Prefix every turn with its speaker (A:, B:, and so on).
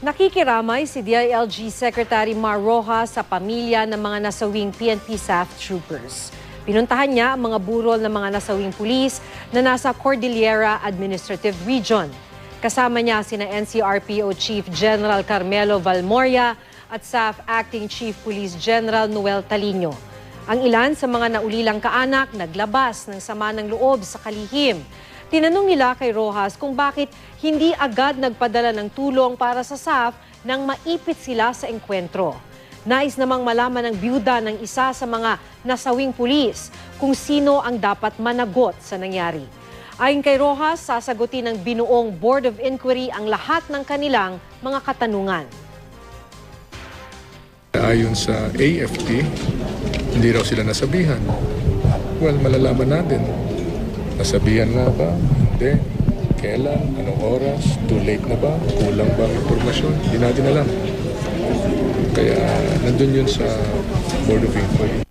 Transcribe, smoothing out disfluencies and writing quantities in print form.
A: Nakikiramay si DILG Secretary Mar Rojas sa pamilya ng mga nasawing PNP SAF troopers. Pinuntahan niya ang mga burol ng mga nasawing pulis na nasa Cordillera Administrative Region. Kasama niya sina NCRPO Chief General Carmelo Valmoria at SAF Acting Chief Police General Noel Talino. Ang ilan sa mga naulilang kaanak naglabas ng sama ng loob sa kalihim. Tinanong nila kay Rojas kung bakit hindi agad nagpadala ng tulong para sa SAF nang maipit sila sa engkwentro. Nais namang malaman ng byuda ng isa sa mga nasawing pulis kung sino ang dapat managot sa nangyari. Ayon kay Rojas, sasagutin ng binuong Board of Inquiry ang lahat ng kanilang mga katanungan.
B: Ayon sa AFP, hindi raw sila nasabihan. Well, malalaman natin. Nasabihan nga ba? Hindi. Kailan? Anong oras? Too late na ba? Kulang ba ang impormasyon? Hindi natin alam. Kaya nandun yun sa Board of Inquiry.